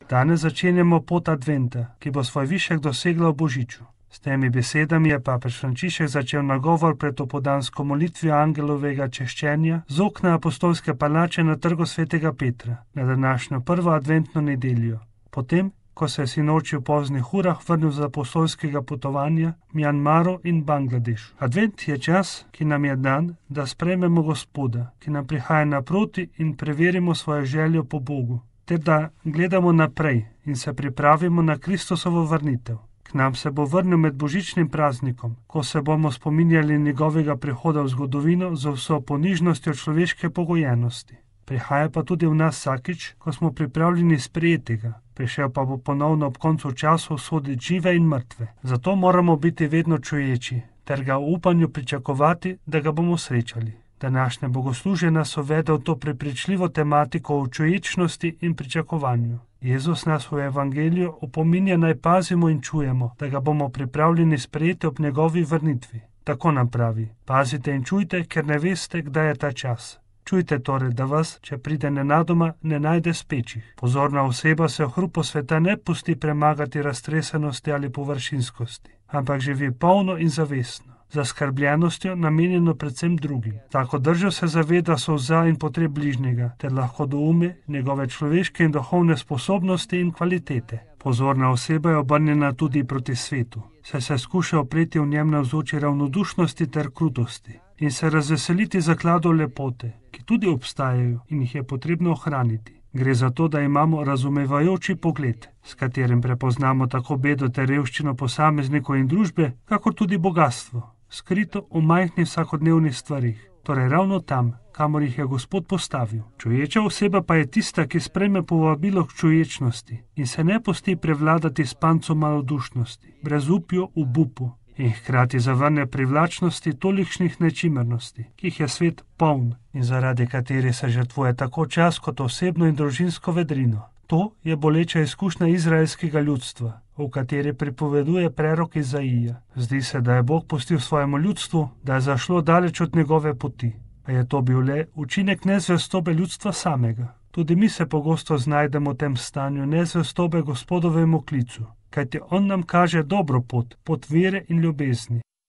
Danes začenjamo pot Adventa, ki bo svoj višek dosegla v Božiču. S temi besedami je papež Frančišek začel nagovor pred opoldansko molitvijo angelovega češčenja z okna apostolske palače na trgu svetega Petra na današnjo prvo adventno nedeljo. Potem, ko se je sinoči v poznih urah vrnil z apostolskega potovanja v Mjanmaru in Bangladešu. Advent je čas, ki nam je dan, da sprejmemo Gospoda, ki nam prihaja naproti in preverimo svojo željo po Bogu, ter da gledamo naprej in se pripravimo na Kristusovo vrnitev. K nam se bo vrnil med božičnim praznikom, ko se bomo spominjali njegovega prihoda v zgodovino z vso ponižnostjo človeške pogojenosti. Prihaja pa tudi v nas vsakič, ko smo pripravljeni sprejeti ga. Prišel pa bo ponovno ob koncu časov soditi žive in mrtve. Zato moramo biti vedno čuječi, ter ga v upanju pričakovati, da ga bomo srečali. Današnje bogoslužje nas uvede v to prepričljivo tematiko o čuječnosti in pričakovanju. Jezus nas v evangeliju opominja naj pazimo in čujemo, da ga bomo pripravljeni sprejeti ob njegovi vrnitvi. Tako nam pravi: pazite in čujte, ker ne veste, kdaj je ta čas. Čujte torej, da vas, če pride nenadoma, ne najde spečih. Pozorna oseba se v hrupu sveta ne pusti premagati raztresenosti ali površinskosti, ampak živi polno in zavestno, zaskrbljenostjo namenjeno predvsem drugim. Tako držo se zaveda solza in potreb bližnjega, ter lahko doume njegove človeške in duhovne sposobnosti in kvalitete. Pozorna oseba je obrnjena tudi proti svetu, saj se skuša opreti v njem navzoči ravnodušnosti ter krutosti in se razveseliti zakladov lepote, ki tudi obstajajo in jih je potrebno ohraniti. Gre za to, da imamo razumevajoči pogled, s katerim prepoznamo tako bedo ter revščino posameznikov in družbe, kakor tudi bogatstvo, skrito v majhnih vsakodnevnih stvarih, torej ravno tam, kamor jih je Gospod postavil. Čuječa oseba pa je tista, ki sprejme povabilo k čuječnosti in se ne pusti prevladati s pancom malodušnosti, brezupju, obupu, in hkrati zavrne privlačnosti tolikšnih nečimernosti, ki jih je svet poln in zaradi katerih se žrtvuje tako čas kot osebno in družinsko vedrino. To je boleča izkušnja izraelskega ljudstva, v kateri pripoveduje prerok Izaija. Zdi se, da je Bog pustil svojemu ljudstvu, da je zašlo daleč od njegove poti, a je to bil le učinek nezvestobe ljudstva samega. Tudi mi se pogosto znajdemo v tem stanju nezvestobe Gospodovemu klicu, kajti on nam kaže dobro pot, pot vere in ljubezni,